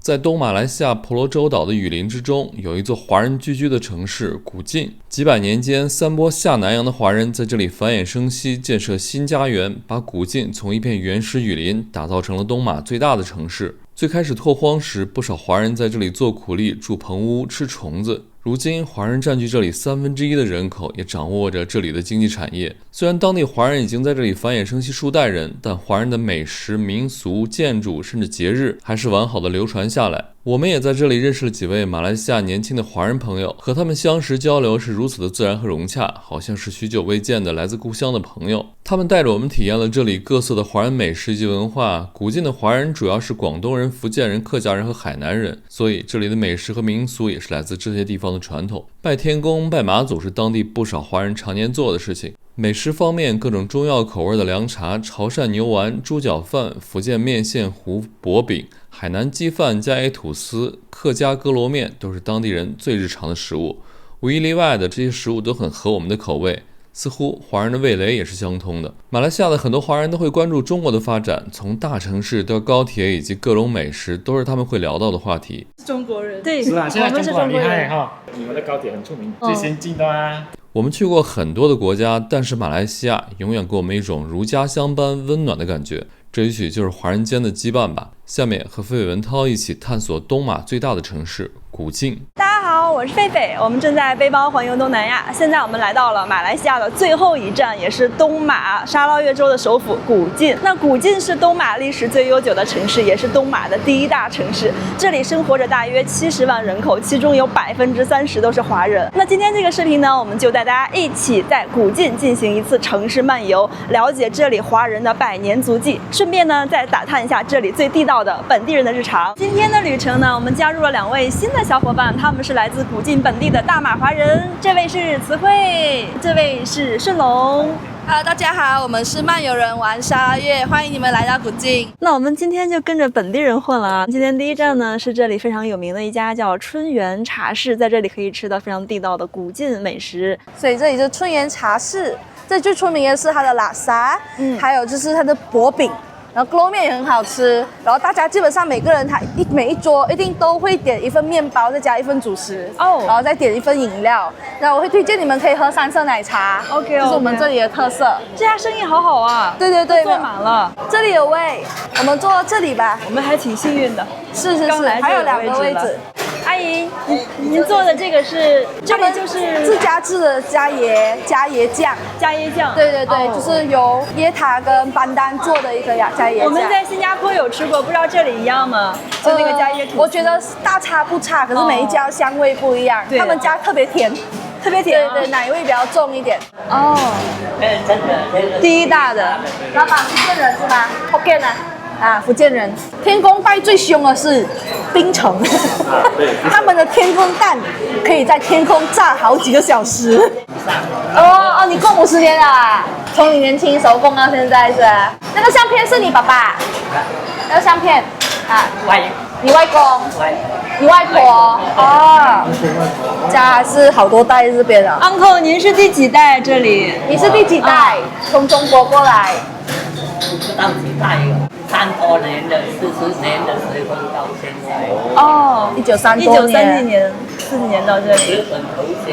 在東馬來西亞婆羅洲島的雨林之中，有一座華人聚居的城市古晉。幾百年間，三波下南洋的華人在這裡繁衍生息，建設新家園，把古晉從一片原始雨林打造成了東馬最大的城市。最開始拓荒時，不少華人在這裡做苦力、住棚屋、吃蟲子。如今，華人佔據這裡1/3的人口，也掌握着這裡的經濟產業。雖然當地華人已經在這裡繁衍生息數代人，但華人的美食、民俗、建築甚至節日還是完好的流傳下來。我們也在這裡認識了幾位馬來西亞年輕的華人朋友，和他們相識交流是如此的自然和融洽，好像是許久未見的來自故鄉的朋友。他們帶着我們體驗了這裡各色的華人美食及文化。古晉的華人主要是廣東人、福建人、客家人和海南人，所以這裡的美食和民俗也是來自這些地方的傳統。拜天公、拜媽祖是當地不少華人常年做的事情。美食方面，各種中藥口味的涼茶、潮汕牛丸、豬腳飯、福建面線糊薄餅、海南雞飯加椰吐司、客家哥羅麵都是當地人最日常的食物。無一例外的，這些食物都很合我們的口味，似乎華人的味蕾也是相通的。馬來西亞的很多華人都會關注中國的發展，從大城市到高鐵以及各種美食，都是他們會聊到的話題。中國人，對，是啊，现在中國很厲害哈，你們的高鐵很出名，最先進的啊。我們去過很多的國家，但是馬來西亞永遠給我們一種如家鄉般溫暖的感覺，這也許就是華人間的羈絆吧。下面和費文濤一起探索東馬最大的城市古晉。大家好，我是狒狒，我們正在背包環遊東南亞。现在我们来到了馬來西亞的最後一站，也是東馬沙撈越州的首府古晉。那古晉是東馬歷史最悠久的城市，也是東馬的第一大城市。這裡生活着大約70萬人口，其中有30%都是華人。那今天這個視頻呢，我們就帶大家一起在古晉進行一次城市漫遊，了解這裡華人的百年足跡，順便呢再打探一下這裡最地道的本地人的日常。今天的旅程呢，我們加入了2位新的小伙伴，他們是來自古晉本地的大馬華人，這位是慈惠，這位是順龍。大家好，我們是漫遊人玩沙撈越，歡迎你們來到古晉。那我們今天就跟着本地人混了啊！今天第一站呢是這裡非常有名的一家叫春園茶室，在這裡可以吃到非常地道的古晉美食。所以這裡是春園茶室，這最出名的是它的拉沙，還有就是它的薄餅。然後哥羅麵也很好吃，然後大家基本上每個人每一桌一定都會點一份麵包，再加一份主食然後再點一份飲料。那我會推薦你們可以喝3色奶茶，OK，這是我們這裡的特色。這家生意好好啊，對，坐滿了。這裡有位，我們坐到這裡吧。我們還挺幸運的，是，還有2個位置。阿姨，您做的這個是，這裡就是自家製的加椰醬，對，就是由椰塔跟班丹做的一個加椰醬。我們在新加坡有吃過，不知道這裡一樣嗎？就那個加椰吐司，我覺得大差不差，可是每一家香味不一樣。他們家特別甜，對，奶味比較重一點。第一大的，老闆福建人是吧？福建啊，福建人。天公拜最兇的是檳城，他們的天空蛋可以在天空炸好幾個小時。你供50年了啊？從你年輕時候供到現在是吧？那個相片是你爸爸？那個相片啊？你外公？你外婆？家還是好多代這邊的。Uncle， 您是第幾代這裡？你是第幾代？從中國過來？不知道幾代了，30年的、40年的時候到現在。1930年，40年到這裡。日本投降。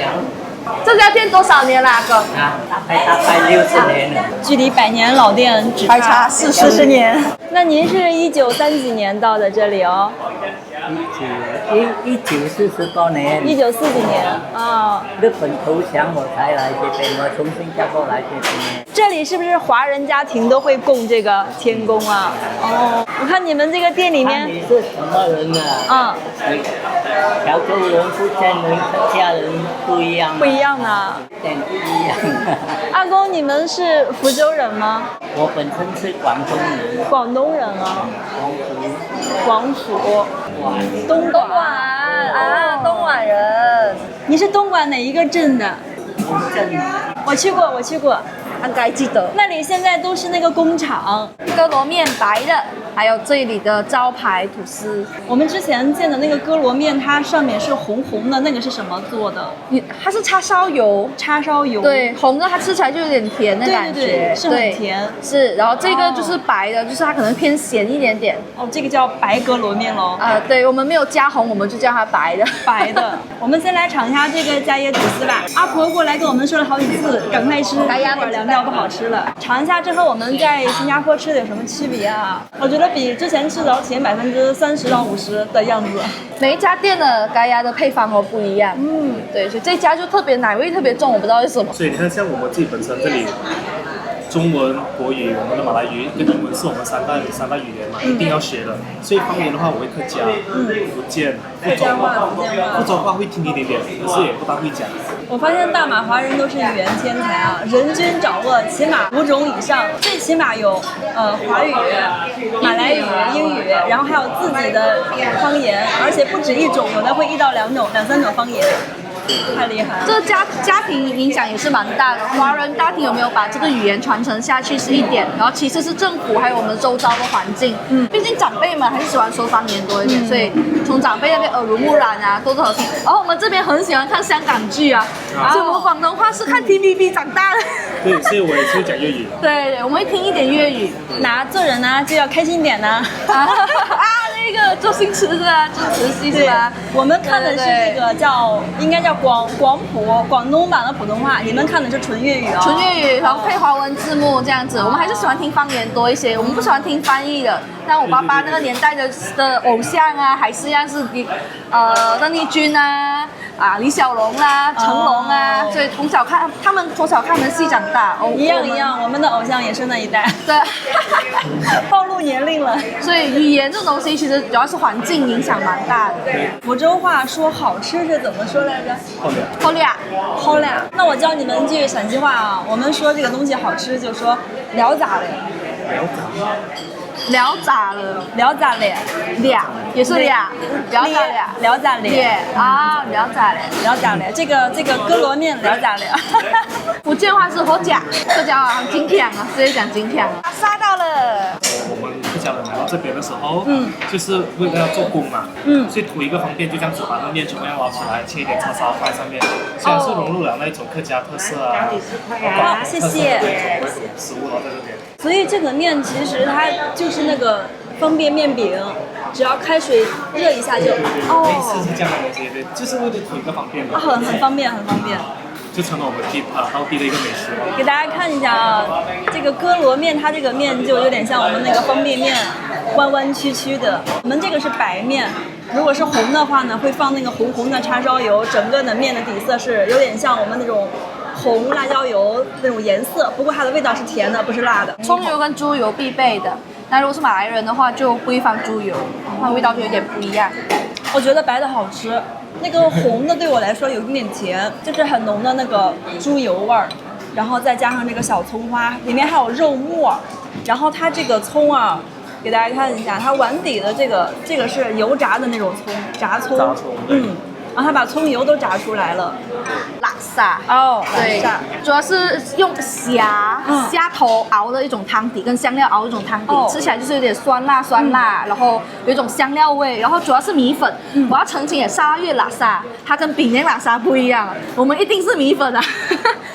這家店多少年了，哥？大概60年了。距離100年老店只差40年。那您是1930幾年到的這裡哦？1940多年。1940幾年啊。日本投降我才來這邊，我從新加坡來這邊。這裡是不是華人家庭都會供這個天公啊？我看你們這個店裡面。你是什麼人啊？潮州人、福建人、客家人不一樣。不一樣啊。點不一樣。阿公，你們是福州人嗎？我本身是廣東人。廣東人啊。廣府。東莞啊，東莞人。你是東莞哪一個鎮的？我去過，應該記得。那裡現在都是那個工廠。哥羅麵白的，還有這裡的招牌吐司。我們之前見的那個哥羅麵，它上面是紅紅的，那個是什麼做的？它是叉燒油，叉燒油。对，紅的它吃起來就有點甜的感覺，對，是很甜。是，然後這個就是白的，就是它可能偏鹹一點點。哦，這個叫白哥羅麵咯。對，我們沒有加紅，我們就叫它白的。白的。我們先來嘗一下這個加椰吐司吧。阿婆過來跟我們說了好幾次，趕快吃，一會兒涼掉不好吃了。嘗一下，這和我們在新加坡吃的有什麼區別啊？我覺得比之前吃的甜30%到50%的樣子。每一家店的咖椰的配方都不一樣。對，所以這家就特別奶味特別重，我不知道為什麼。所以你看，像我們自己本身這裡，中文、國語、我們的馬來語跟英文是我們三大語言嘛，一定要學的。所以方言的話，我會客家、福建、福州話會聽一點點，可是也不大會講。我發現大馬華人都是語言天才啊，人均掌握起碼5種以上，最起碼有華語、馬來語、英語，然後還有自己的方言，而且不止一種，有的會1到2種、2、3種方言。太厲害了！這個家庭影響也是蠻大的。華人家庭有沒有把這個語言傳承下去是一點，然後其次是政府還有我們周遭的環境。畢竟長輩們還是喜歡說方言多一點，所以從長輩那邊耳濡目染啊，多好聽。然後我們這邊很喜歡看香港劇啊，所以我們廣東話是看 TVB 長大的。對，所以我也是講粵語。對，我們會聽一點粵語。做人呢就要開心點呢。那個周星馳是吧？周星馳是吧？我們看的是這個應該叫廣東版的普通話，你們看的是純粵語啊。純粵語，然後配華文字幕這樣子。我們還是喜歡聽方言多一些，我們不喜歡聽翻譯的。像我爸爸那個年代的偶像啊，還是一樣是鄧麗君啊。李小龍啊，成龍啊，所以他們從小看的戲長大，一樣，我們的偶像也是那一代。對，暴露年齡了。所以語言這種東西其實主要是環境影響蠻大的。福州話說好吃是怎麼說來着？好嘞。那我教你們一句陕西話啊，我們說這個東西好吃就說聊咋嘞。聊咋了？俩也是俩，聊咋俩？聊咋咧？啊，聊咋咧？這個哥羅麵聊咋咧？福建話是好假，客家話很金強啊，直接講金強。殺到了。我們客家人來到這邊的時候，就是為了要做工嘛，所以圖一個方便，就這樣子把那麵全部要撈起來，切一點叉燒放在上面，雖然是融入了那種客家特色啊。好，謝謝。食物在這邊。所以這個麵其實它就是那個方便麵餅，只要開水熱一下就。是這樣的東西，對，就是為了圖一個方便嘛。很方便。就成了我們當地的一個美食。給大家看一下啊，這個哥羅麵，它這個麵就有點像我們那個方便麵，彎彎曲曲的。我們這個是白麵，如果是紅的話呢，會放那個紅的叉燒油，整個的麵的底色是有點像我們那種紅辣椒油那種顏色，不過它的味道是甜的，不是辣的。蔥油跟豬油必備的，那如果是馬來人的話，就不會放豬油，它味道就有點不一樣。我覺得白的好吃。那個紅的對我來說有一點甜，就是很濃的那個豬油味兒，然後再加上這個小蔥花，裡面還有肉末，然後它這個蔥啊，給大家看一下，它碗底的這個是油炸的那種蔥，炸蔥，然後它把蔥油都炸出來了。拉薩對，主要是用蝦頭熬的一種湯底，跟香料熬一種湯底，吃起來就是有點酸辣，然後有一種香料味，然後主要是米粉。我要澄清，沙拉越拉薩，它跟檳城拉薩不一樣，我們一定是米粉啊。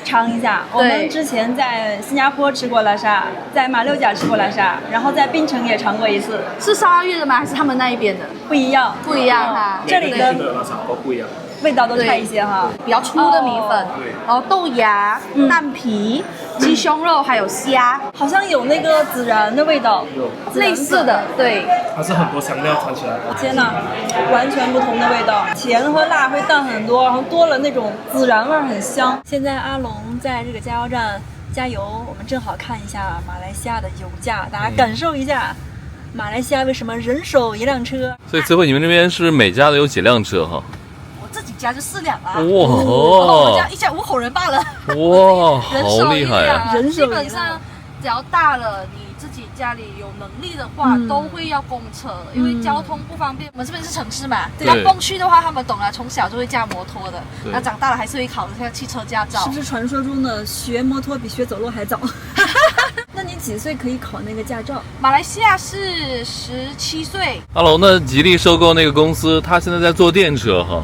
嘗一下，我們之前在新加坡吃過拉薩，在馬六甲吃過拉薩，然後在檳城也嘗過一次。是沙拉越的嗎？還是他們那一邊的？不一樣哈。這裡的都不一樣。味道都差一些哈，比較粗的米粉，然後豆芽、蛋皮、雞胸肉還有蝦，好像有那個孜然的味道，類似的，對。它是很多香料摻起來的。天哪，完全不同的味道，甜和辣會淡很多，然後多了那種孜然味，很香。現在阿龍在這個加油站加油，我們正好看一下馬來西亞的油價，大家感受一下。馬來西亞為什麼人手一輛車？所以這回你們這邊是每家都有幾輛車哈？家就4輛啊！哇，我們家一家5口人罷了。哇，好厲害啊！基本上只要大了，你自己家裡有能力的話，都會要公車，因為交通不方便。我們這邊是城市嘛，要蹦去的話，他們懂了，從小就會駕摩托的。那長大了還是會考一下汽車駕照。是不是傳說中的學摩托比學走路還早？那您幾歲可以考那個駕照？馬來西亞是17歲。Hello， 那吉利收購那個公司，他現在在做電車哈。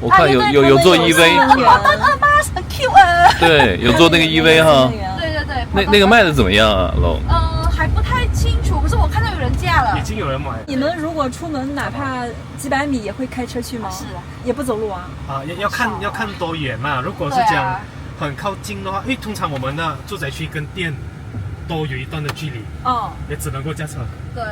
我看有做 EV。很 Q 啊。對，有做那個 EV 哈。對對對。那個賣的怎麼樣啊，龍？還不太清楚，可是我看到有人駕了。已經有人買。你們如果出門哪怕幾百米也會開車去嗎？是啊。也不走路啊？要看多遠嘛。如果是講很靠近的話，因為通常我們的住宅區跟店都有一段的距離，也只能夠駕車。對，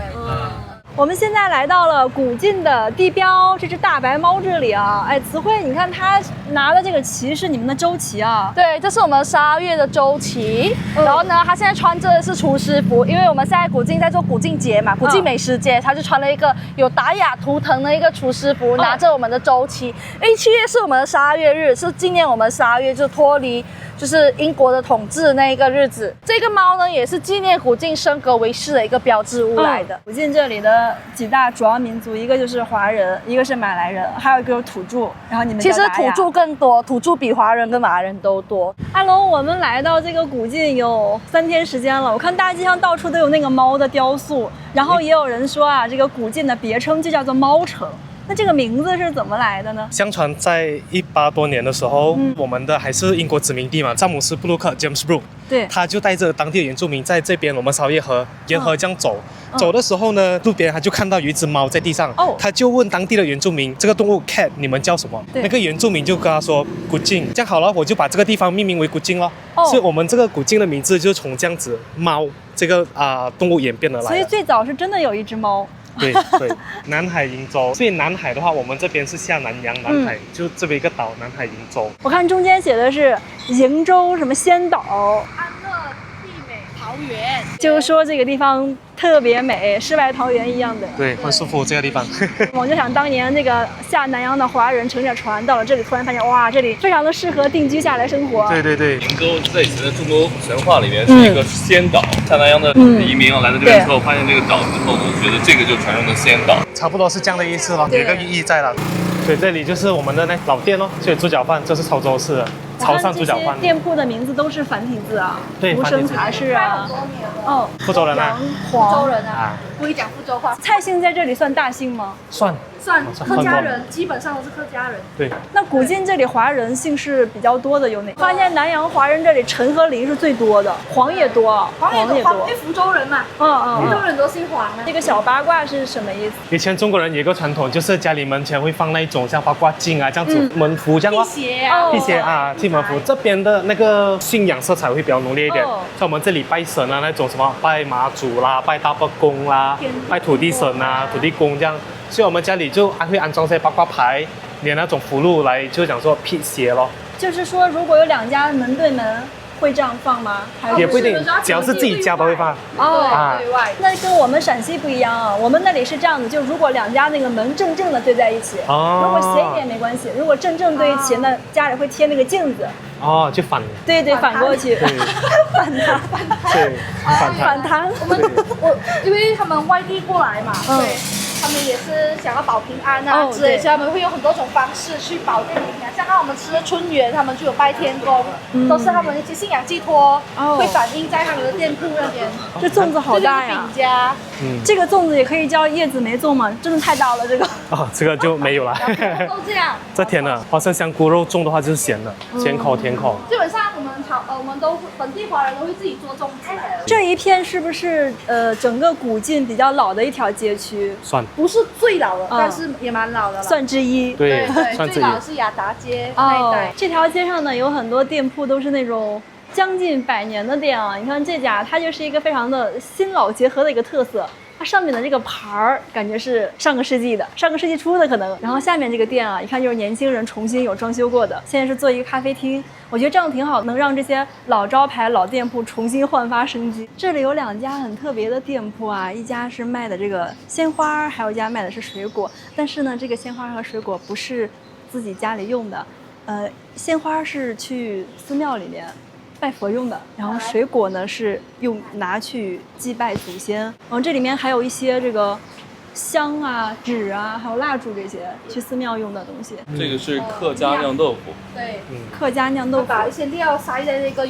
我們現在來到了古晉的地標，這只大白貓這裡啊。哎，慈慧，你看它拿的這個旗是你們的州旗啊？對，這是我們12月的州旗。然後呢，他現在穿着的是廚師服，因為我們現在古晉在做古晉節嘛，古晉美食節，他就穿了一個有達雅圖騰的一個廚師服，拿着我們的州旗。因為7月是我們的12月日，是紀念我們12月就脫離就是英國的統治的那一個日子。這個貓呢，也是紀念古晉升格為市的一個標誌物來的。古晉這裡的幾大主要民族，一個就是華人，一個是馬來人，還有一個就是土著。然後你们其實土著更多，土著比華人跟馬來人都多。阿龍，我們來到這個古晉有3天時間了，我看大街上到處都有那個貓的雕塑，然後也有人說啊，這個古晉的別稱就叫做貓城。那這個名字是怎麼來的呢？相傳在18多年的時候，我們的還是英國殖民地嘛，詹姆斯·布魯克 （James Brooke），對，他就帶着當地的原住民在這邊我們沙撈越河沿河這樣走。走的時候呢，路邊他就看到有一隻貓在地上，他就問當地的原住民，這個動物 cat 你們叫什麼？那個原住民就跟他說古晉。這樣好了，我就把這個地方命名為古晉咯。所以我們這個古晉的名字就是從這樣子貓這個動物演變而來的。所以最早是真的有一隻貓。對，南海瀛洲。所以南海的話，我們這邊是下南洋，南海就這邊一個島，南海瀛洲。我看中間寫的是瀛洲什麼仙島。安樂娣美桃源，就是說這個地方特別美，世外桃源一樣的。對，很舒服這個地方。我就想當年那個下南洋的華人乘着船到了這裡，突然發現哇，這裡非常的適合定居下來生活。對。瀛洲在以前的中國神話裡面是一個仙島，下南洋的移民來到這邊之後，發現這個島之後呢，覺得這個就傳說的仙島，差不多是這樣的意思了，有一個寓意在了。所以這裡就是我們的那老店哦，所以豬腳飯這是潮州式的。潮汕豬腳飯，店鋪的名字都是繁體字啊，對，福生茶室啊，福州人啊，福州人啊，不會講福州話。蔡姓在這裡算大姓嗎？算客家人，基本上都是客家人。對。那古晉這裡華人姓氏比較多的有哪？發現南洋華人這裡陳和林是最多的，黃也多，黃也多，因為福州人嘛，福州人都姓黃啊。這個小八卦是什麼意思？以前中國人有一個傳統，就是家裡門前會放那種像八卦鏡啊這樣子門符這樣哦，辟邪啊，替門符。這邊的那個信仰色彩會比較濃烈一點，像我們這裡拜神啊那種什麼拜媽祖啦、拜大伯公啦、拜土地神啊、土地公這樣。所以我們家裡就會安裝些八卦牌，連那種符籙來，就講說辟邪咯。就是說，如果有兩家門對門，會這樣放嗎？也不一定，只要是自己家都會放。對外。那跟我們陝西不一樣啊，我們那裡是這樣子，就如果兩家那個門正正的對在一起，如果斜一點沒關係，如果正正對一起，那家裡會貼那個鏡子。就反。對，反過去。反彈。對，反彈。因為他們外地過來嘛，對。他們也是想要保平安啊之類，所以他們會用很多種方式去保這個平安。像我們吃的春園，他們就有拜天公，都是他們一些信仰寄託，會反映在他們的店鋪那邊。這粽子好大呀！餅家，這個粽子也可以叫葉子楣粽嗎？真的太大了，這個。這個就沒有了。都這樣。這甜了，花生香菇肉粽的話就是鹹的，鹹口甜口。基本上我們都本地華人都會自己做粽子來的。這一片是不是整個古晉比較老的一條街區？算。不是最老的，但是也蠻老的了，算之一。對，最老的是雅達街那一帶。這條街上呢，有很多店鋪都是那種將近100年的店啊。你看這家，它就是一個非常的新老結合的一個特色。它上面的這個牌兒，感覺是上個世紀初的可能。然後下面這個店啊，一看就是年輕人重新有裝修過的。現在是做一個咖啡廳，我覺得這樣挺好，能讓這些老招牌、老店鋪重新煥發生機。這裡有2家很特別的店鋪啊，一家是賣的這個鮮花，還有一家賣的是水果。但是呢，這個鮮花和水果不是自己家裡用的，鮮花是去寺廟裡面拜佛用的，然後水果呢是拿去祭拜祖先。然後這裡面還有一些這個香啊、紙啊，还有蠟烛这些去寺廟用的東西。這個是客家釀豆腐。對，客家釀豆腐，把一些料塞在那個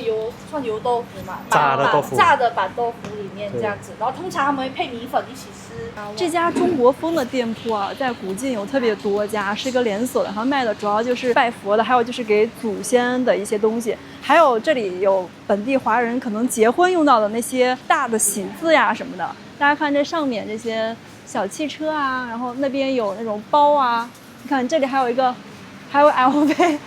算油豆腐嘛，炸的豆腐，炸的板豆腐裡面這樣子，然後通常他們會配米粉一起吃。這家中國風的店鋪啊，在古晉有特別多家，是一個連鎖的，然後賣的主要就是拜佛的，還有就是給祖先的一些東西，還有這裡有本地華人可能結婚用到的那些大的喜字呀什麼的。大家看這上面這些小汽車啊，然後那邊有那種包啊，你看這裡還有 LV，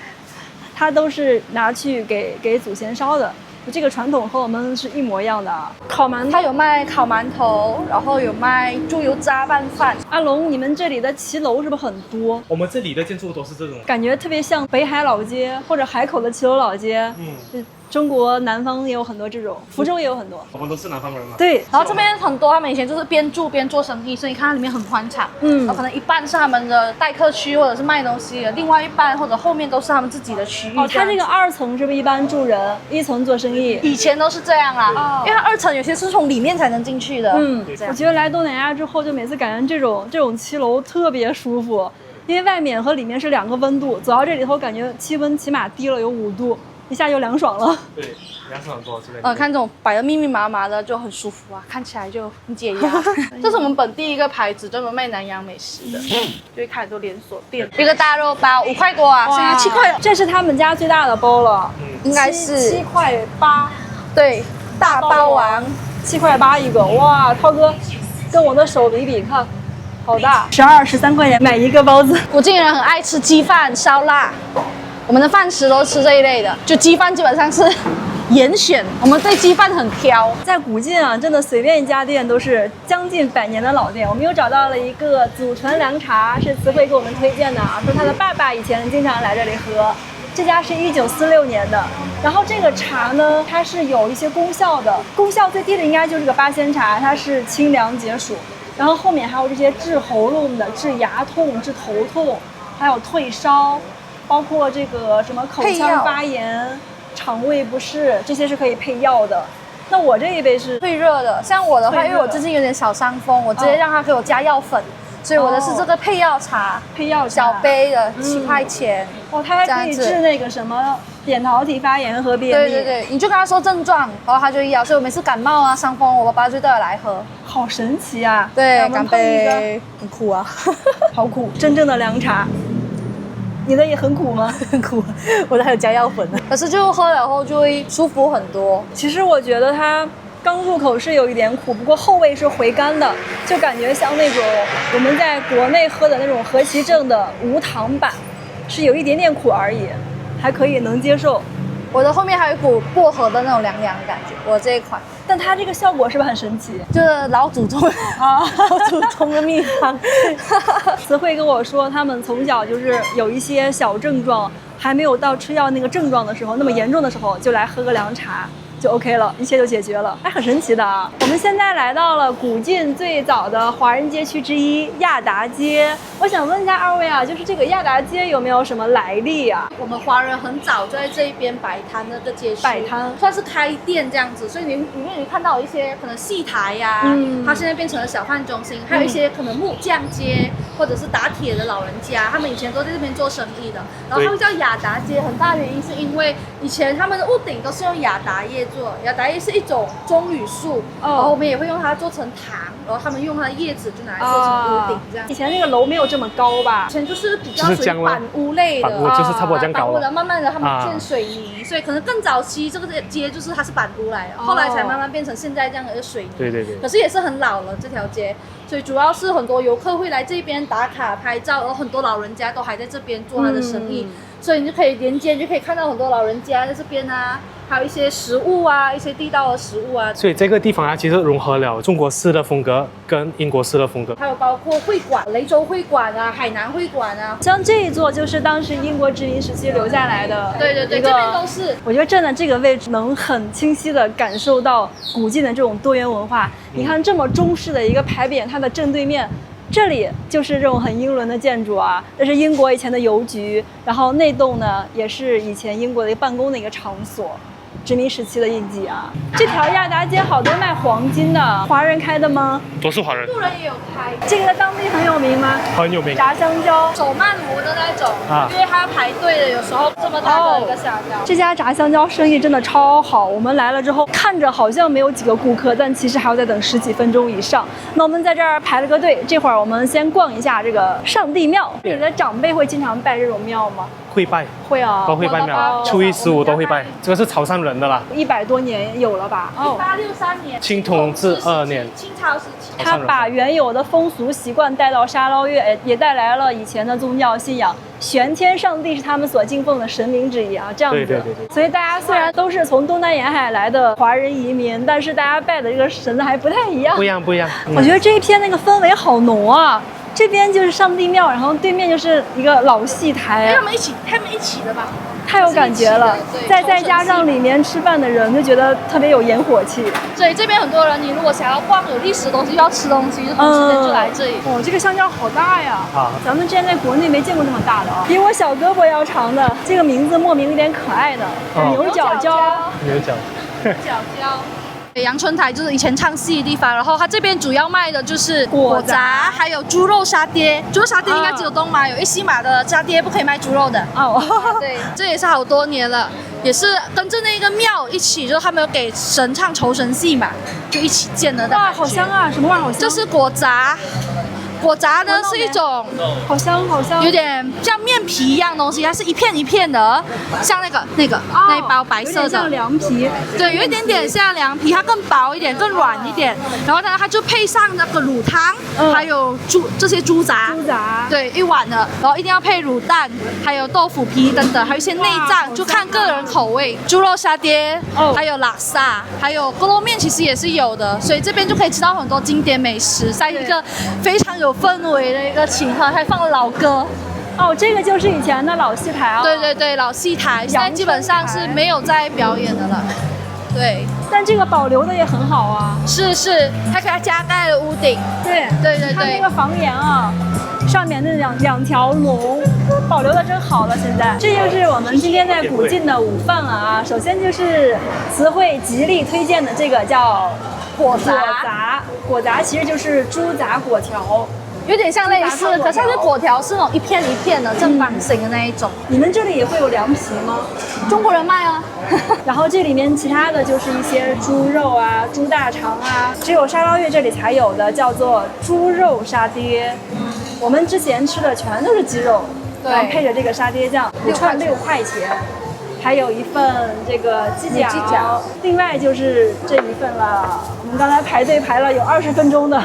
它都是拿去給祖先燒的。這個傳統和我們是一模一樣的。烤饅頭，它有賣烤饅頭，然後有賣豬油渣拌飯。阿龍，你們這裡的騎樓是不是很多？我們這裡的建築都是這種，感覺特別像北海老街或者海口的騎樓老街。中國南方也有很多這種，福州也有很多。我們都是南方人嘛。對，然後這邊很多，他們以前就是邊住邊做生意，所以你看它裡面很寬敞。然後可能一半是他們的待客區或者是賣東西的，另外一半或者後面都是他們自己的區域。它這個2層是不是一般住人，1層做生意？以前都是這樣啊，因為它2層有些是從裡面才能進去的。我覺得來東南亞之後，就每次感覺這種騎樓特別舒服，因為外面和裡面是2個溫度，走到這裡頭感覺氣溫起碼低了有5度，一下就涼爽了。对，涼爽很多之類的。看這種擺得密密麻麻的就很舒服啊，看起來就很解壓。這是我們本地一個牌子，專門賣南洋美食的，就會看很多連鎖店。一個大肉包5塊多啊，現在7塊了。這是他們家最大的包了，應該是7塊8。對，大包王7塊8一個，哇，濤哥跟我的手比比看，好大，12、13塊錢買一個包子。古晉人很愛吃雞飯、燒臘。我們的飯食都吃這一類的，就雞飯基本上是嚴選，我們對雞飯很挑。在古晉啊，真的隨便一家店都是將近100年的老店。我們又找到了一個祖傳涼茶，是慈惠給我們推薦的啊，說他的爸爸以前經常來這裡喝。這家是1946年的，然後這個茶呢，它是有一些功效的，功效最低的應該就是這個八仙茶，它是清涼解暑，然後後面還有這些治喉嚨的、治牙痛、治頭痛，還有退燒。包括這個什麼口腔發炎、腸胃不適，這些是可以配藥的。那我這一杯是退熱的，像我的話，因為我最近有點小傷風，我直接讓他給我加藥粉，所以我的是這個配藥茶，配藥小杯的7塊錢。哦，它還可以治那個什麼扁桃體發炎和便秘。对，你就跟他說症狀，然後他就藥。所以我每次感冒啊、傷風，我爸爸就帶我來喝。好神奇啊！對，乾杯。很苦啊，好苦，真正的涼茶。你的也很苦嗎？很苦，我的還有加藥粉呢。可是就喝了後就會舒服很多。其實我覺得它剛入口是有一點苦，不過後味是回甘的，就感覺像那種我們在國內喝的那種和其正的無糖版，是有一點點苦而已，還可以能接受。我的後面還有一股薄荷的那種涼涼的感覺，我這一款。但它這個效果是不是很神奇？就是老祖宗老祖宗的秘方。慈惠跟我說，他們從小就是有一些小症狀，還沒有到吃藥那個症狀的時候，那麼嚴重的時候就來喝個涼茶。就 OK 了，一切就解決了，還很神奇的啊！我們現在來到了古晉最早的華人街區之一亞達街。我想問一下二位啊，就是這個亞達街有沒有什麼來歷啊？我們華人很早就在這一邊擺攤那個街區，擺攤算是開店這樣子，所以裡面你看到有一些可能戲台呀，它現在變成了小販中心，還有一些可能木匠街或者是打鐵的老人家，他們以前都在這邊做生意的。然後他們叫亞達街，很大原因是因為以前他們的屋頂都是用亞達葉做，亞達葉是一種棕櫚樹，然後我們也會用它做成糖，然後他們用它的葉子就拿來做成屋頂這樣。以前那個樓沒有這麼高吧？以前就是比較屬於板屋類的，就是差不多這樣高了。然後慢慢的他們建水泥，所以可能更早期這個街就是它是板屋來的，後來才慢慢變成現在這樣的一個水泥。對。可是也是很老了這條街，所以主要是很多遊客會來這邊打卡拍照，然後很多老人家都還在這邊做他的生意，所以你就可以連街就可以看到很多老人家在這邊啊。還有一些食物啊，一些地道的食物啊，所以這個地方它其實融合了中國式的風格跟英國式的風格，還有包括會館，雷州會館啊，海南會館啊，像這一座就是當時英國殖民時期留下來的。對，這邊都是。我覺得站在這個位置能很清晰的感受到古晉的這種多元文化。你看這麼中式的一個牌匾，它的正對面。這裡就是這種很英倫的建築啊，這是英國以前的郵局，然後那棟呢也是以前英國的一個辦公的一個場所。殖民時期的印记啊。这条亚达街好多卖黄金的，华人开的吗？都是华人。路人也有开，这个在当地很有名吗？很有名。炸香蕉，手慢无的那种，啊，因为它要排队的，有时候这么大的一个香蕉。这家炸香蕉生意真的超好，我们来了之后看着好像没有几个顾客，但其實還要再等10幾分鐘以上。那我們在這兒排了個隊，這會兒我們先逛一下這個上帝廟。你的長輩會經常拜這種廟嗎？會拜，會啊，都會拜廟，初一15都會拜。這個是潮汕人的啦，100多年有了吧？哦1863年，清統治2年，清朝時期。他把原有的風俗習慣帶到沙撈越，也帶來了以前的宗教信仰。玄天上帝是他們所敬奉的神明之一啊，這樣子。對。所以大家雖然都是從東南沿海來的華人移民，但是大家拜的這個神還不太一樣。不一樣。我覺得這一片那個氛圍好濃啊。這邊就是上帝廟，然後對面就是一個老戲台。他們一起的吧？太有感覺了。再加上裡面吃飯的人，就覺得特別有煙火氣。對，這邊很多人，你如果想要逛有歷史的東西，要吃東西，就同時間就來這裡。哦，這個香蕉好大呀！啊，咱們之前在國內沒見過這麼大的啊，比我小胳膊要長的。這個名字莫名有點可愛的，牛角蕉。牛角蕉。陽春台就是以前唱戲的地方，然後它這邊主要賣的就是果雜，還有豬肉沙爹。豬肉沙爹應該只有東馬有，一西馬的沙爹不可以賣豬肉的。哦，對，這也是好多年了，也是跟着那個廟一起，就是他們有給神唱酬神戲嘛，就一起建了的。哇，好香啊！什麼味兒？好香。這是果雜。果雜呢是一種好香，有點像麵皮一樣東西，它是一片一片的，像那一包白色的，有點像涼皮。對，有一點點像涼皮，它更薄一點，更軟一點。然後呢，它就配上那個滷湯，還有這些豬雜。對，一碗的，然後一定要配滷蛋，還有豆腐皮等等，還有一些內臟，就看個人口味。豬肉沙爹，還有拉薩，還有鍋烙麵，其實也是有的，所以這邊就可以吃到很多經典美食，在一個非常有氛圍的一個情況，還放了老歌。哦，這個就是以前的老戲台啊。對，老戲台，現在基本上是沒有在表演的了。對，但這個保留的也很好啊。是，它給它加蓋了屋頂。對，它那個房檐啊，上面那兩條龍保留的真好了。現在，這就是我們今天在古晉的午飯了啊。首先就是慈惠極力推薦的這個叫果雜，果雜其實就是豬雜果條。有點像類似，可是它的果條是那種一片一片的正方形的那一種。你們這裡也會有涼皮嗎？中國人賣啊。然後這裡面其他的就是一些豬肉啊、豬大腸啊，只有沙撈越這裡才有的，叫做豬肉沙爹。我們之前吃的全都是雞肉，然後配着這個沙爹醬，1串6塊錢。還有一份這個雞腳，另外就是這一份了。我們剛才排隊排了有20分鐘的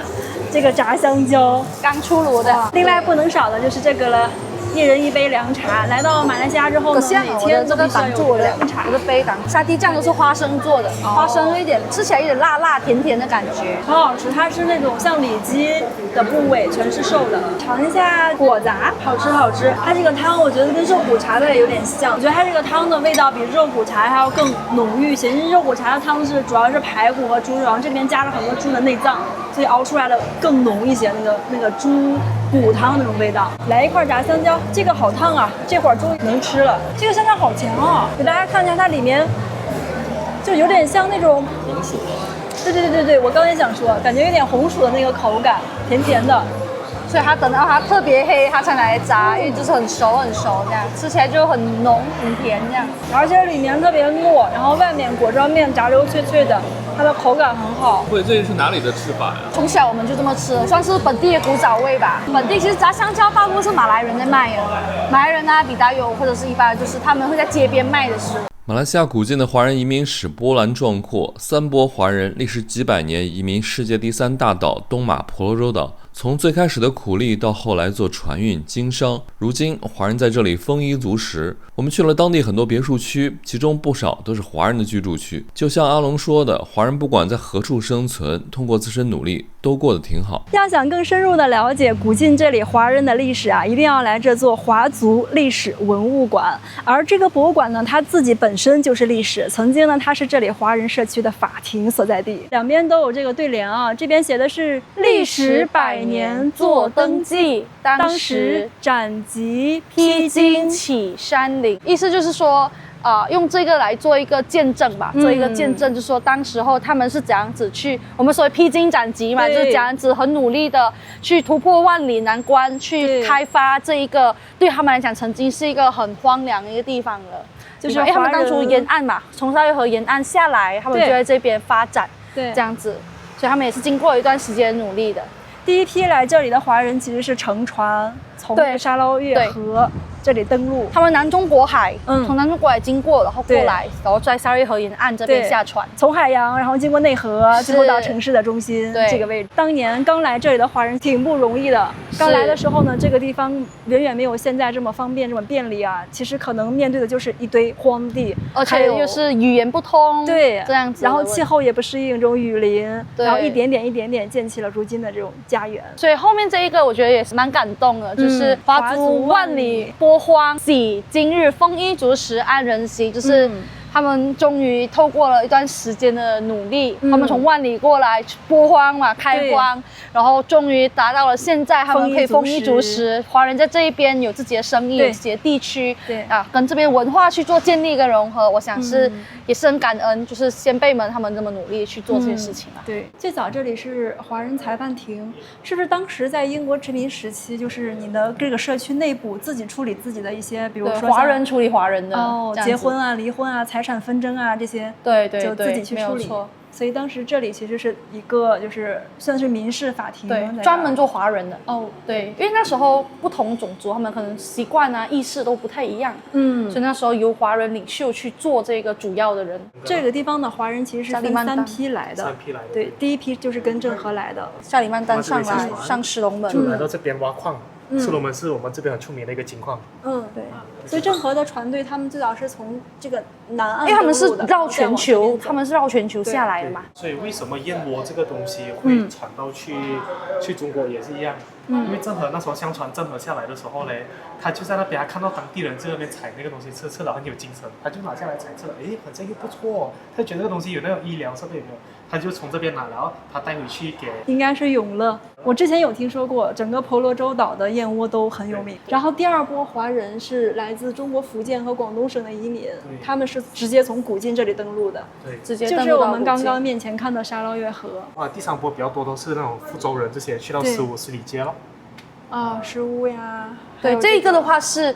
這個炸香蕉，剛出爐的。另外不能少的就是這個了。1人1杯涼茶。來到馬來西亞之後呢，每天都必須要有涼茶。我的杯檔，沙爹醬都是花生做的，花生一點，吃起來有點辣辣甜甜的感覺，很好吃。它是那種像里脊的部位，全是瘦的。嘗一下果雜，好吃。它這個湯我覺得跟肉骨茶的也有點像，我覺得它這個湯的味道比肉骨茶還要更濃郁一些。因為肉骨茶的湯是主要是排骨和豬肉，然後這邊加了很多豬的內臟，所以熬出來的更濃一些，那個豬骨湯那種味道。來一塊炸香蕉。這個好燙啊！這會兒終於能吃了。這個香蕉好強啊！給大家看一下，它裡面就有點像那種紅薯。對，我剛才想說，感覺有點紅薯的那個口感，甜甜的。所以它等到它特別黑，它才來炸，因為就是很熟這樣，吃起來就很濃很甜這樣。而且裡面特別糯，然後外面裹着麵，炸流脆脆的，它的口感很好。對，這是哪裡的吃法呀？從小我們就這麼吃，算是本地的古早味吧。本地其實炸香蕉大部分是馬來人在賣的，馬來人啊、比達友或者是一般就是他們會在街邊賣的食物。馬來西亞古晉的華人移民史波瀾壯闊，3波華人歷時幾百年移民世界第3大島東馬婆羅洲島。從最開始的苦力到後來做船運經商，如今華人在這裡豐衣足食。我們去了當地很多別墅區，其中不少都是華人的居住區。就像阿龍說的，華人不管在何處生存，通過自身努力都過得挺好。要想更深入的了解古晉這裡華人的歷史啊，一定要來這座華族歷史文物館。而這個博物館呢，它自己本身就是歷史，曾經呢，它是這裡華人社區的法庭所在地。兩邊都有這個對聯啊，這邊寫的是歷時100年做登記，當時斬棘披荊起山嶺，意思就是說用這個來做一個見證吧，做一個見證，就是說當時候他們是怎樣子去，我們所謂披荊斬棘嘛，就是這樣子很努力的去突破萬里難關，去開發這一個對他們來講曾經是一個很荒涼的一個地方了。就是因為他們當初沿岸嘛，從沙月河沿岸下來，他們就在這邊發展，對，這樣子，所以他們也是經過一段時間努力的。第一批來這裡的華人其實是乘船從沙撈越河這裡登陸，他們南中國海，從南中國海經過，然後過來，然後在沙月河沿岸這邊下船，從海洋，然後經過內河，最後到城市的中心這個位置。當年剛來這裡的華人挺不容易的，剛來的時候呢，這個地方遠遠沒有現在這麼方便，這麼便利啊。其實可能面對的就是一堆荒地，而且又是語言不通，对，這樣子，然後氣候也不適應，这種雨林，然後一點點建起了如今的這種家園。所以後面這一個我覺得也是蠻感動的，就是華族萬里波荒喜，今日豐衣足食安人心，就是他們終於透過了一段時間的努力，他們從萬里過來波荒嘛，開荒，然後終於達到了現在他們可以豐衣足食。華人在這一邊有自己的生意，有自己的地區，跟這邊文化去做建立跟融合，我想是也是很感恩，就是先輩們他們這麼努力去做這些事情啊。对，最早這裡是華人裁判庭，是不是當時在英國殖民時期，就是你的這個社區內部自己處理自己的一些，比如說華人處理華人的結婚啊、離婚啊、財產紛爭啊這些，對，就自己去處理。所以當時這裡其實是一個就是算是民事法庭，對，專門做華人的。對，因為那時候不同種族他們可能習慣啊、意識都不太一樣，所以那時候由華人領袖去做這個主要的人。這個地方的華人其實是分3批來的，對，第一批就是跟鄭和來的，夏里曼丹上來上石龍門，就来到這邊挖礦。石龍門是我們這邊很出名的一個金礦。對。所以鄭和的船隊，他們最早是從這個南岸，因為他們是繞全球，下來的嘛。所以為什麼燕窩這個東西會傳到去中國也是一樣？因為鄭和那時候相傳鄭和下來的時候呢，他就在那邊，他看到當地人在那邊採那個東西吃了很有精神，他就拿下來採吃了，好像又不錯，他覺得這個東西有那種醫療設備有沒有？他就從這邊拿，然後他帶回去給，應該是永樂。我之前有聽說過，整個婆羅洲島的燕窩都很有名。然後第二波華人是來自中國福建和廣東省的移民，他們是直接從古晉這裡登陸的，直接登陸到古晉，就是我們剛剛面前看到沙撈越河。第三波比較多都是那種福州人這些去到十里街了。石屋呀，對，這一個的話是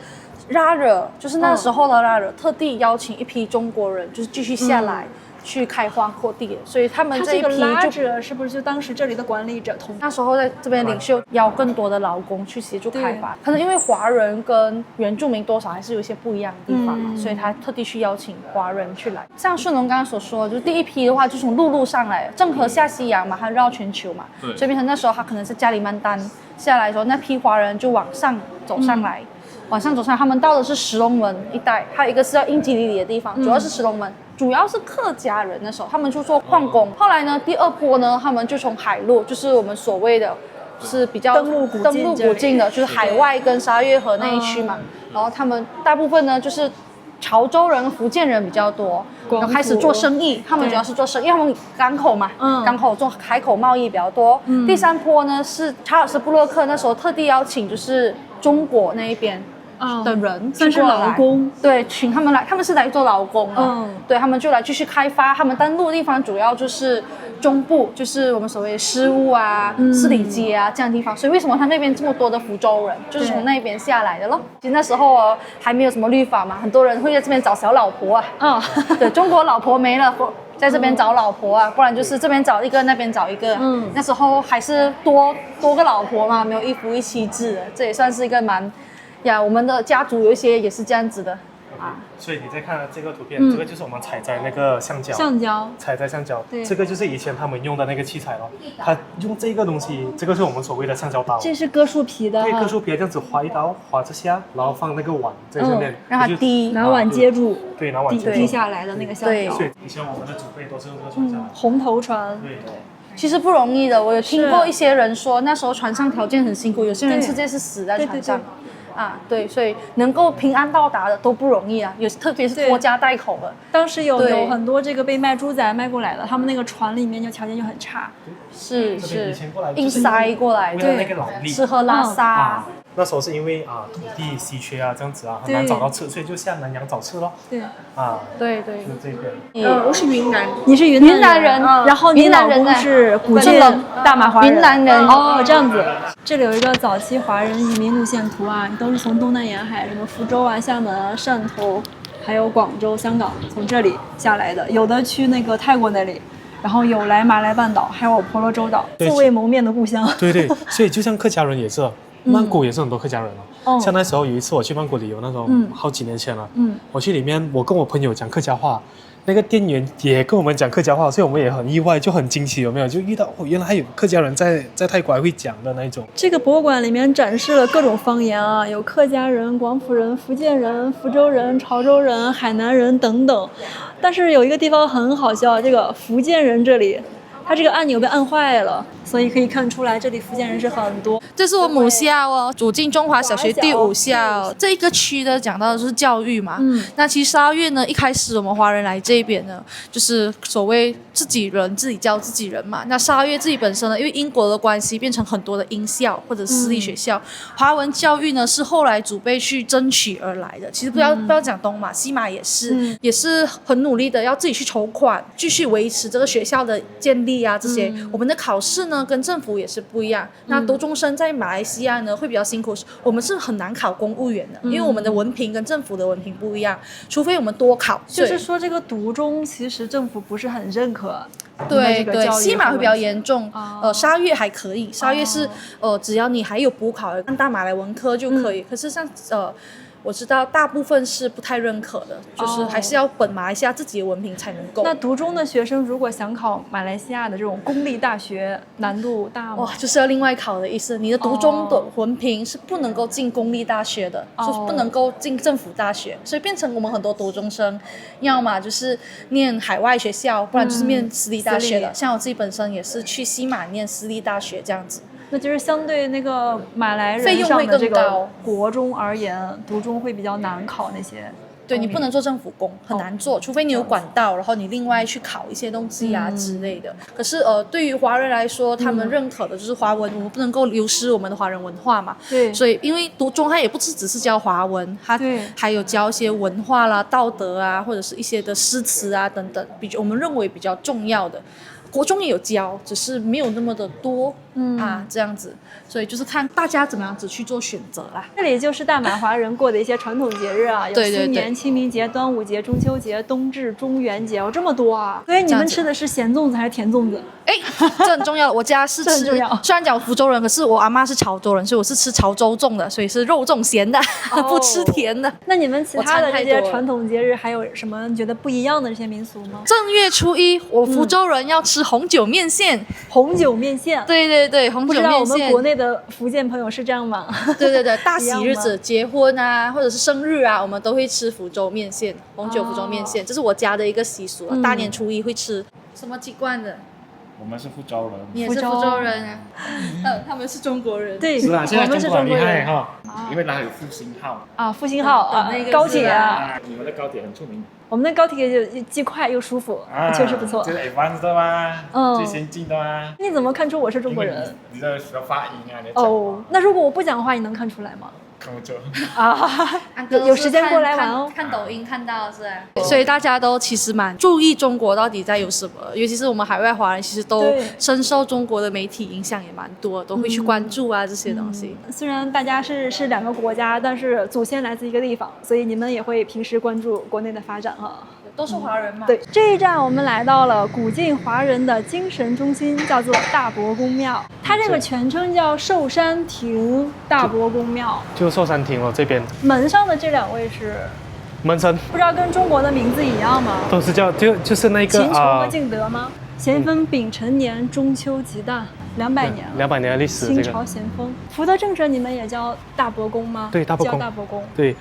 拉惹，就是那時候的拉惹特地邀請一批中國人，就是繼續下來。去開荒擴地，所以他們這一批就是不是就當時這裡的管理者那時候在這邊領袖邀更多的勞工去協助開發，可能因為華人跟原住民多少還是有一些不一樣的地方嘛，所以他特地去邀請華人去來。像順龍剛剛所說的，就是第一批的話就從陸路上來，鄭和下西洋嘛，他繞全球嘛，所以變成那時候他可能是加里曼丹下來的時候，那批華人就往上走上來。他們到的是石龍門一帶，還有一個是叫英吉里里的地方，主要是石龍門，主要是客家人那時候他們就做礦工。後來呢，第二波呢，他們就從海路，就是我们所謂的，就是比較登陸古晉的，就是海外跟沙越河那一區嘛。然後他們大部分呢，就是潮州人、福建人比較多，然後開始做生意。他們主要是做生意，因為他們港口嘛，港口做海口貿易比較多。第三波呢是查爾斯布洛克那時候特地邀請，就是中國那一邊的人算是勞工，對，請他們來，他們是來做勞工的，對，他們就來繼續開發。他們登陸的地方主要就是中部，就是我們所謂的獅屋啊、四里街啊這樣的地方。所以為什麼他那邊這麼多的福州人，就是從那邊下來的咯。其實那時候還沒有什麼律法嘛，很多人會在這邊找小老婆啊。對，中國老婆沒了，在這邊找老婆啊，不然就是這邊找一個，那邊找一個。那時候還是多個老婆嘛，沒有一夫一妻制的，這也算是一個蠻。我們的家族有一些也是這樣子的啊。所以你再看這個圖片，這個就是我們採摘那個橡膠，採摘橡膠，這個就是以前他們用的那個器材咯。他用這個東西，這個是我們所謂的橡膠刀。這是割樹皮的。對，割樹皮這樣子劃一刀，劃這下，然後放那個碗在上面，讓它滴，拿碗接住，對，拿碗接住滴下來的那個橡膠。所以以前我們的祖輩都是用這個船下來。紅頭船。對。其實不容易的，我有聽過一些人說，那時候船上條件很辛苦，有些人直接是死在船上。對，所以能夠平安到達的都不容易啊，特別是拖家帶口的。當時有很多這個被賣豬仔賣過來的，他們那個船裡面就條件就很差，是硬塞過來，對，吃喝拉撒。那時候是因為土地稀缺啊，這樣子啊，很難找到吃，所以就下南洋找吃咯。對對，就是這邊。我是雲南，你是雲南人，然後你老公是古晉大馬華人，雲南人哦，這樣子。這裡有一個早期華人移民路線圖啊，都是從東南沿海，什麼福州啊、廈門啊、汕頭，還有廣州、香港，從這裡下來的，有的去那個泰國那裡。然後有來馬來半島，還有婆羅洲島，素未謀面的故鄉。對對，所以就像客家人也是，曼谷也是很多客家人哦。像那時候有一次我去曼谷旅遊，那时候好幾年前了。我去裡面，我跟我朋友講客家話，那個店員也跟我們講客家話，所以我們也很意外，就很驚奇，有沒有？就遇到原來還有客家人在泰國還會講的那種。這個博物館裡面展示了各種方言啊，有客家人、廣府人、福建人、福州人、潮州人、海南人等等。但是有一個地方很好笑，這個福建人這裡，它這個按鈕被按壞了，所以可以看出來這裡福建人是很多。這是我母校哦，古晉中華小學第5校。這一個區的講到的是教育嘛，那其實沙越呢，一開始我們華人來這邊呢，就是所謂自己人自己教自己人嘛。那沙越自己本身呢，因為英國的關係，變成很多的英校或者私立學校。華文教育呢，是後來祖輩去爭取而來的。其實不要講東馬，西馬也是，也是很努力的，要自己去籌款，繼續維持這個學校的建立啊，這些。我們的考試呢，跟政府也是不一樣。那讀中生在馬來西亞呢，會比較辛苦，我們是很難考公務員的，因為我們的文憑跟政府的文憑不一樣，除非我們多考。就是說這個獨中其實政府不是很認可。對對，西馬會比較嚴重，沙越還可以，沙越是只要你還有補考，按大馬來文科就可以。可是像我知道大部分是不太認可的，就是還是要本馬來西亞自己的文憑才能夠。那獨中的學生如果想考馬來西亞的這種公立大學，難度大嗎？哇，就是要另外考的意思。你的獨中的文憑是不能夠進公立大學的，就是不能夠進政府大學，所以變成我們很多獨中生，要麼就是念海外學校，不然就是念私立大學的。像我自己本身也是去西馬念私立大學這樣子。那就是相對那個馬來人上的這個國中而言，獨中會比較難考那些。對，你不能做政府工，很難做，除非你有管道，然後你另外去考一些東西啊之類的。可是對於華人來說，他們認可的就是華文，我們不能夠流失我們的華人文化嘛。對。所以因為獨中它也不只是教華文，它還有教一些文化啦、道德啊，或者是一些的詩詞啊等等，我們認為比較重要的。國中也有教，只是沒有那麼的多，這樣子，所以就是看大家怎麼樣子去做選擇啦。這裡就是大馬華人過的一些傳統節日啊，有新年、清明節、端午節、中秋節、冬至、中元節，這麼多啊！所以你們吃的是鹹粽子還是甜粽子？哎，這很重要。我家是吃，雖然講福州人，可是我阿媽是潮州人，所以我是吃潮州粽的，所以是肉粽鹹的，不吃甜的。那你們其他的這些傳統節日還有什麼覺得不一樣的這些民俗嗎？正月初一，我福州人要吃紅酒麵線。紅酒麵線。對對對，紅酒麵線。不知道我們國內的福建朋友是這樣嗎？對對對，大喜日子、結婚啊，或者是生日啊，我們都會吃福州麵線，紅酒福州麵線，這是我家的一個習俗。大年初一會吃什麼雞冠的？我們是福州人，你也是福州人啊？他們是中國人。對，是啊，現在中國很厲害哈，因為那有復興號啊，復興號啊，高鐵啊，你們的高鐵很出名。我們的高鐵就既快又舒服，確實不錯。就是 advanced 的嘛，最先進的嘛。你怎麼看出我是中國人？你的發音啊，你哦，那如果我不講話，你能看出來嗎？看不出啊，有時間過來玩哦。看抖音看到是啊，所以大家都其實蠻注意中國到底在有什麼，尤其是我們海外華人，其實都深受中國的媒體影響也蠻多，都會去關注啊這些東西。雖然大家是兩個國家，但是祖先來自一個地方，所以你們也會平時關注國內的發展哈。都是華人嘛。對，這一站我們來到了古晉華人的精神中心，叫做大伯公廟。它這個全稱叫壽山亭大伯公廟。就壽山亭哦，這邊。門上的這兩位是門神，不知道跟中國的名字一樣嗎？都是叫就是那個秦瓊和敬德嗎？咸豐丙辰年中秋吉誕，200年了，200年的歷史。清朝咸豐。福德正神你們也叫大伯公嗎？對，大伯公。叫大伯公。對。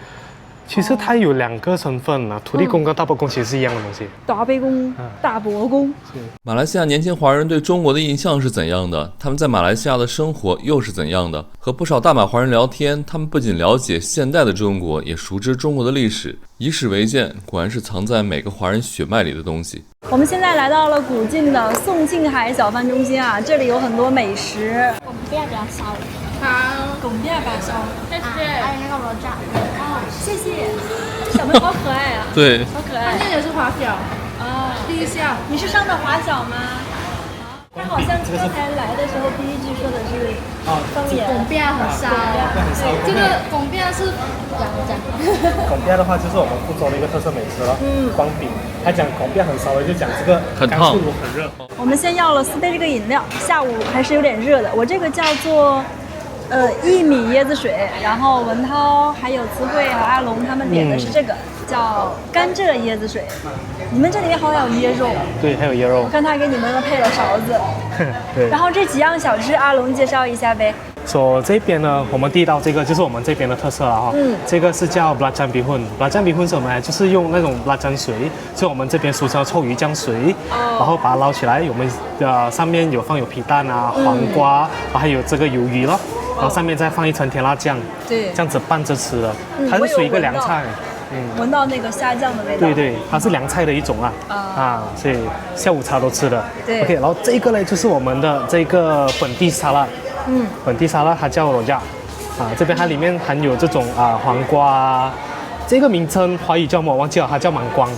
其實它有2個身份啊，土地公跟大伯公其實是一樣的東西。大伯公、大伯公。馬來西亞年輕華人對中國的印象是怎樣的？他們在馬來西亞的生活又是怎樣的？和不少大馬華人聊天，他們不僅了解現代的中國，也熟知中國的歷史。以史為鑑，果然是藏在每個華人血脈裡的東西。我們現在來到了古晉的宋慶海小販中心啊，這裡有很多美食。我們不要燒。好。拱面板烧，谢谢。还有那个罗炸。哦，谢谢。这小朋友好可爱啊！对，好可爱。这也是花小。啊，第一下。你是上的华小吗？他好像刚才来的时候第一句说的是方言。拱边很烧。这个拱边是讲。拱边的话就是我们福州的一个特色美食了，光饼。他讲拱边很烧的，就讲这个很烫，很热。我们先要了4杯这个饮料，下午还是有点热的。我这个叫做薏米椰子水，然后文涛还有慈慧和阿龙他们点的是这个。叫甘蔗椰子水，你们这里面好像有椰肉，对，还有椰肉。我看他给你们配了勺子，对。然后这几样小吃，阿龙介绍一下呗。这边呢，我们第一道这个就是我们这边的特色了哈。这个是叫 belacan bihun。belacan bihun 是什麼呢？就是用那種 belacan水，就我們這邊俗稱臭魚醬水，然後把它撈起來，我們上面放有皮蛋啊、黃瓜，還有這個魷魚咯，然後上面再放一層甜辣醬，對，這樣子拌着吃的。它是屬於一個涼菜。聞到那個蝦醬的味道。對，它是涼菜的一種所以下午茶都吃的。對 ，OK， 然後這個呢就是我們的這個本地沙拉。本地沙拉它叫羅家，這邊它裡面含有這種黃瓜，這個名稱華語叫什麼我忘記了，它叫芒光。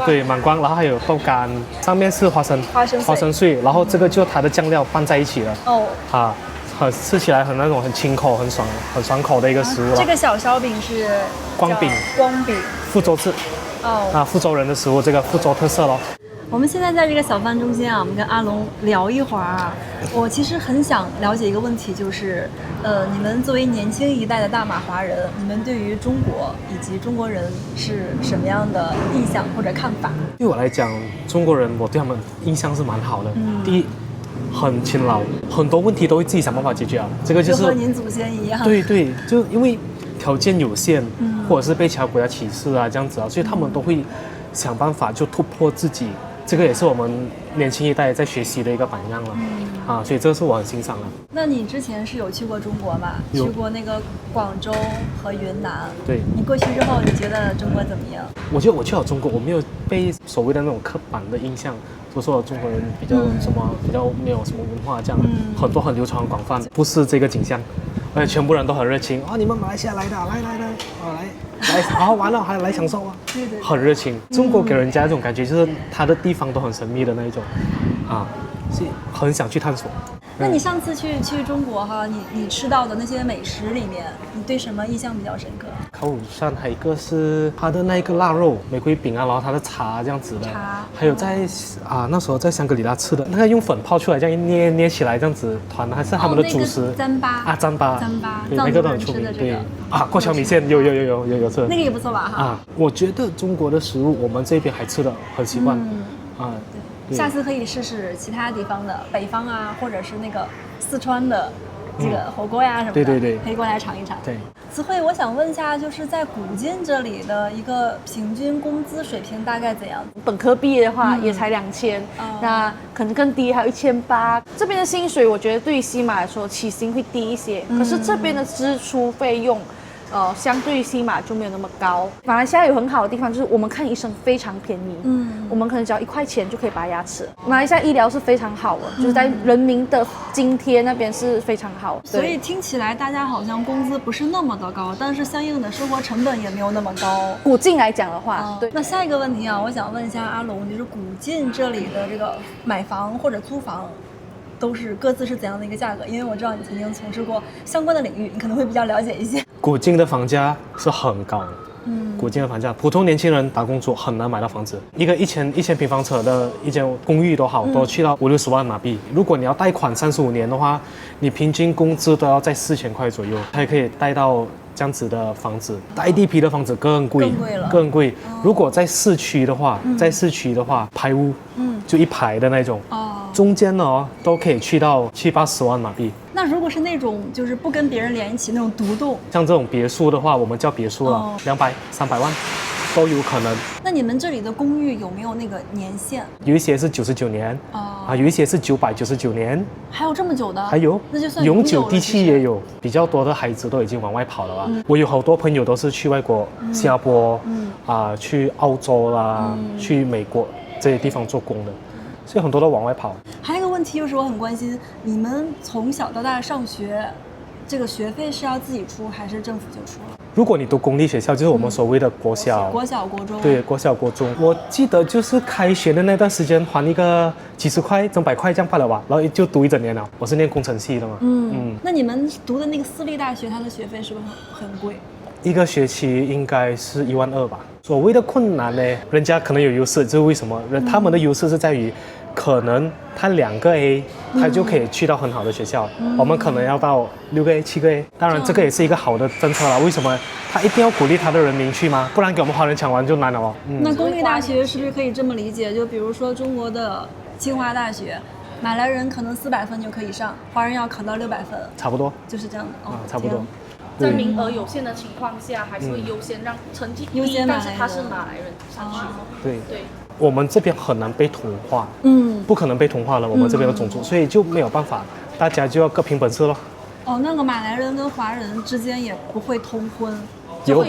對，芒光，然後還有豆乾，上面是花生碎，然後這個就它的醬料拌在一起了。吃起來很那種很清口、很爽口的一個食物。這個小燒餅是光餅，福州字。福州人的食物，這個福州特色咯。我們現在在這個小販中心啊，我們跟阿龍聊一會兒。我其實很想了解一個問題，就是你們作為年輕一代的大馬華人，你們對於中國以及中國人是什麼樣的印象或者看法？對我來講，中國人我對他們印象是蠻好的。第一，很勤勞，很多問題都會自己想辦法解決啊。這個就是和您祖先一樣。對，就因為條件有限，或者是被其他國家歧視啊，這樣子啊，所以他們都會想辦法就突破自己。這個也是我們年輕一代在學習的一個榜樣了。所以這個是我很欣賞的。那你之前是有去過中國嗎？去過那個廣州和雲南。對。你過去之後，你覺得中國怎麼樣？我覺得我去了中國，我沒有被所謂的那種刻板的印象。都說中國人比較比較沒有什麼文化，這樣很多很流傳很廣泛，不是這個景象，而且全部人都很熱情。你們馬來西亞來的，來，好好玩了，還來享受啊，對，很熱情。中國給人家一種感覺，就是它的地方都很神秘的那一種，所以很想去探索。那你上次去中國哈，你吃到的那些美食裡面，你對什麼印象比較深刻？烤乳扇，還有一個是它的那個臘肉玫瑰餅啊，然後它的茶這樣子的。茶。還有在那時候在香格里拉吃的那個用粉泡出來，這樣一捏起來這樣子團，還是他們的主食。糌粑。糌粑。對，那個都很出名。對。過橋米線有吃。那個也不錯吧？我覺得中國的食物我們這邊還吃得很習慣。下次可以試試其他地方的，北方啊，或者是那個四川的這個火鍋呀什麼的，對，可以過來嘗一嘗。對，慈慧，我想問一下，就是在古晉這裡的一個平均工資水平大概怎樣？本科畢業的話也才2000，那可能更低，還有1800。這邊的薪水，我覺得對於西馬來說起薪會低一些，可是這邊的支出費用。相對於西馬就沒有那麼高。馬來西亞有很好的地方，就是我們看醫生非常便宜，我們可能只要1塊錢就可以拔牙齒。馬來西亞醫療是非常好的，就是在人民的津貼那邊是非常好。所以聽起來大家好像工資不是那麼的高，但是相應的生活成本也沒有那麼高。古晉來講的話，對。那下一個問題啊，我想問一下阿龍，就是古晉這裡的這個買房或者租房，都是各自是怎樣的一個價格？因為我知道你曾經從事過相關的領域，你可能會比較了解一些。古晉的房價是很高的，古晉的房價，普通年輕人打工族很難買到房子。一個1000平方尺的一間公寓都好，都去到50-60萬馬幣。如果你要貸款35年的話，你平均工資都要在4000塊左右，才可以貸到這樣子的房子。帶地皮的房子更貴，更貴。如果在市區的話，排屋，就一排的那種。中間呢都可以去到70-80萬馬幣。那如果是那種就是不跟別人連一起那種獨棟，像這種別墅的話，我們叫別墅了，200-300萬都有可能。那你們這裡的公寓有沒有那個年限？有一些是99年，有一些是999年。還有這麼久的？還有，那就算永久地契也有。比較多的孩子都已經往外跑了吧？我有好多朋友都是去外國，新加坡，去澳洲啦，去美國這些地方做工的。所以很多都往外跑。還有一個問題就是我很關心，你們從小到大上學這個學費是要自己出，還是政府就出了？如果你讀公立学校，就是我們所謂的國小、國小、国中。对，国小、國中。我記得就是開學的那段時間，還一個幾十塊、整100塊這樣罷了吧，然後就讀1整年了。我是念工程系的嘛。那你們讀的那個私立大學，它的學費是不是很貴？一個學期應該是12000吧。所謂的困難呢，人家可能有優勢，就是為什麼？他們的優勢是在於，可能他2個 A，他就可以去到很好的學校。我們可能要到6個 A、7個 A。當然，這個也是一個好的政策啦。為什麼？他一定要鼓勵他的人民去嗎？不然給我們華人搶完就難了哦。那公立大學是不是可以這麼理解？就比如說中國的清華大學，馬來人可能400分就可以上，華人要考到600分。差不多。就是這樣的哦，差不多。在名額有限的情況下，還是會優先讓成績低，但是他是馬来人上去。对。我們這邊很難被同化，不可能被同化了。我們這邊的種族，所以就沒有辦法，大家就要各憑本事咯。哦，那個馬來人跟華人之間也不會通婚？有，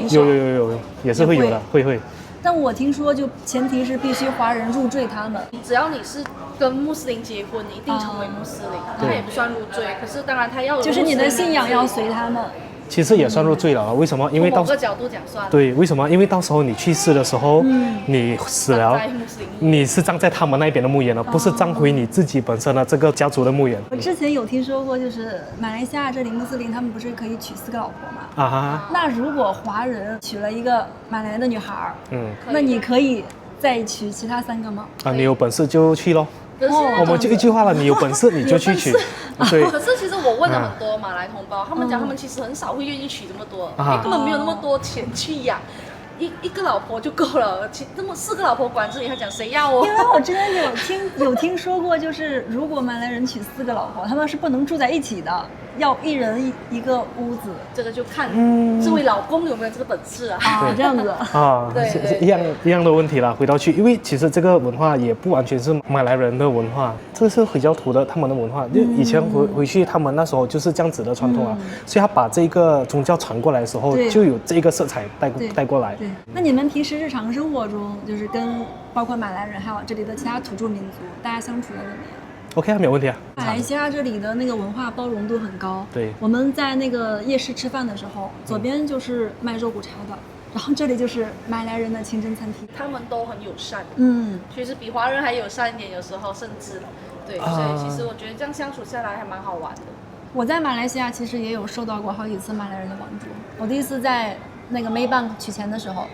也是會有的，會。但我聽說，就前提是必須華人入贅他們。只要你是跟穆斯林結婚，你一定成為穆斯林，他也不算入贅。可是当然他要就是你的信仰要隨他們。其實也算入贅了，為什麼？因為從某個角度講算。對，為什麼？因為到時候你去世的時候，你死了，你是葬在他們那邊的墓園了，不是葬回你自己本身的這個家族的墓園。我之前有聽說過，就是馬來西亞這裡穆斯林他們不是可以娶4個老婆嗎？啊。那如果華人娶了一個馬來的女孩，那你可以再娶其他3個嗎？啊，你有本事就去咯。我們就一句話了，你有本事你就去娶。对。可是其實我問了很多馬來同胞，他們講他們其實很少會願意娶這麼多，因為根本沒有那麼多錢去養。一個老婆就夠了，這麼4個老婆管着你，還講誰要哦？因為我之前有聽說過，就是如果馬來人娶4個老婆，他们是不能住在一起的，要一人一個屋子。這個就看這位老公有沒有這個本事啊。這樣子啊，對，一樣的問題啦。回到去，因為其實這個文化也不完全是馬來人的文化，這是回教徒的他們的文化。就以前回去，他們那時候就是這樣子的傳統啊，所以他把這個宗教傳過來的時候，就有這個色彩帶過來。那你們平時日常生活中，就是跟包括馬來人還有這裡的其他土著民族，大家相處的怎麼樣？OK 啊，沒有問題啊。馬來西亞這裡的那個文化包容度很高。對，我們在那個夜市吃飯的時候，左邊就是賣肉骨茶的，然後這裡就是馬來人的清真餐廳，他們都很友善。其實比華人還友善一點，有時候甚至對，所以其實我覺得這樣相處下來還蠻好玩的。我在馬來西亞其實也有受到過好幾次馬來人的幫助。我第一次在那個 Maybank 取錢的時候，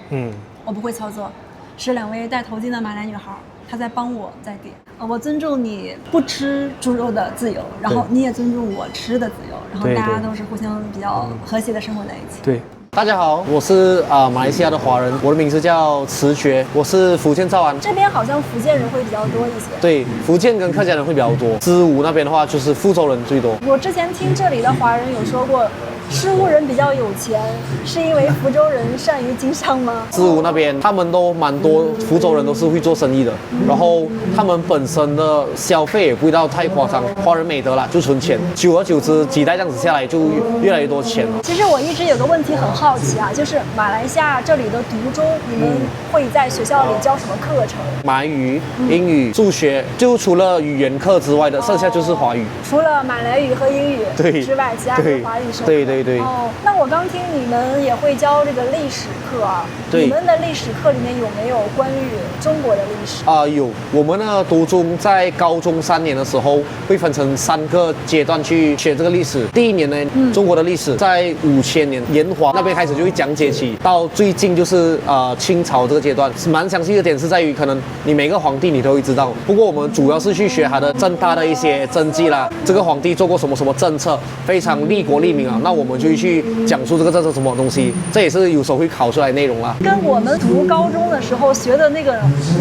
我不會操作，是2位戴頭巾的馬來女孩，她在幫我在點。我尊重你不吃豬肉的自由，然後你也尊重我吃的自由，然後大家都是互相比較和諧的生活在一起。對。大家好，我是馬來西亞的華人，我的名字叫池覺，我是福建兆安。這邊好像福建人會比較多一些。對，福建跟客家人會比較多。支武那邊的話，就是福州人最多。我之前聽這裡的華人有說過，支武人比較有錢，是因為福州人善於經商嗎？支武那邊他們都蠻多，福州人都是會做生意的，然後他們本身的消費也不會到太誇張。華人美德啦，就存錢，久而久之幾代這樣子下來，就越來越多錢了。其實我一直有個問題很好奇啊，就是馬來西亞這裡的讀中，你們會在學校裡教什麼課程？馬來語、英語、數學，就除了語言課之外的，剩下就是華語。除了馬來語和英語之外，其他是華語授課。對。哦，那我剛聽你們也會教這個歷史課啊？對。你們的歷史課裡面有沒有關於中國的歷史？有，我們呢讀中在高中3年的時候會分成3個階段去學這個歷史。第1年呢，中國的歷史在5000年炎黃那邊開始就會講解起，到最近就是清朝這個階段，蠻詳細的點是在於可能你每個皇帝你都會知道。不過我們主要是去學他的政大的一些政績啦，這個皇帝做過什麼什麼政策，非常利國利民啊。那我們就會去講述這個政策什麼東西，這也是有時候會考出來內容啦。跟我們讀高中的時候學的那個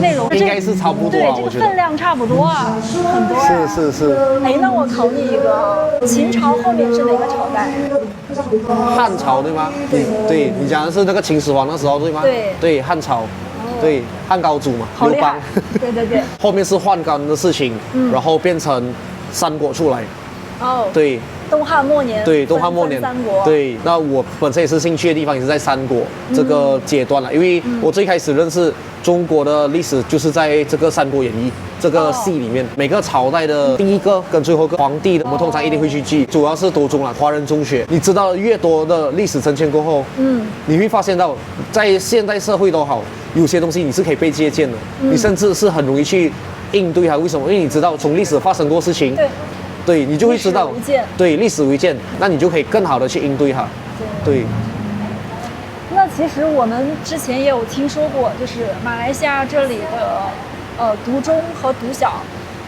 內容應該是差不多啊，對，這個分量差不多啊，很多啊。是。哎，那我考你一個，秦朝後面是哪個朝代？漢朝對嗎？對，你講的是那個秦始皇那時候對嗎？對，漢朝，對，漢高祖嘛，劉邦。對。後面是宦官的事情，然後變成三國出來。對，东漢末年，对，东漢末年，三国。对，那我本身也是兴趣的地方也是在三国这个階段了，因為我最開始認識中國的歷史就是在這個《三國演義》這個戲裡面，每個朝代的第一個跟最後一個皇帝的，我們通常一定會去記，主要是讀中了華人中學。你知道越多的歷史呈現過後，你會發現到在現代社會都好，有些東西你是可以被借鑑的，你甚至是很容易去應對它。為什麼？因為你知道從歷史發生過事情。對，你就會知道，對，歷史為鑑，那你就可以更好的去應對它。對。那其實我們之前也有聽說過，就是馬來西亞這裡的讀中和讀小，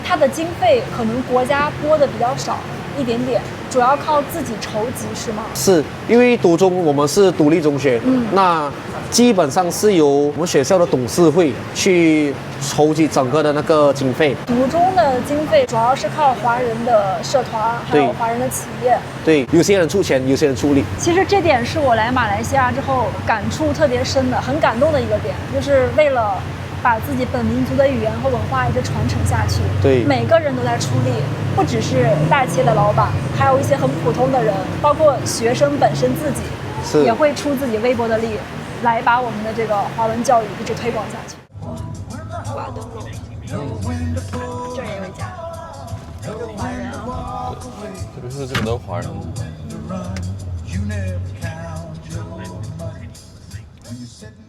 它的經費可能國家撥的比較少一點點，主要靠自己籌集，是嗎？是，因為讀中我們是獨立中學，那基本上是由我們學校的董事會去籌集整個的那個經費。讀中的經費主要是靠華人的社團，還有華人的企業。對，有些人出錢，有些人出力。其實這點是我來馬來西亞之後感觸特別深的，很感動的一個點，就是為了把自己本民族的語言和文化一直傳承下去。對，每個人都在出力，不只是大企業的老闆，還有一些很普通的人，包括學生本身自己，也會出自己微薄的力，來把我們的這個華文教育一直推廣下去。華東路，這兒也有一家，華人啊。特別是這個都是華人。When you're sitting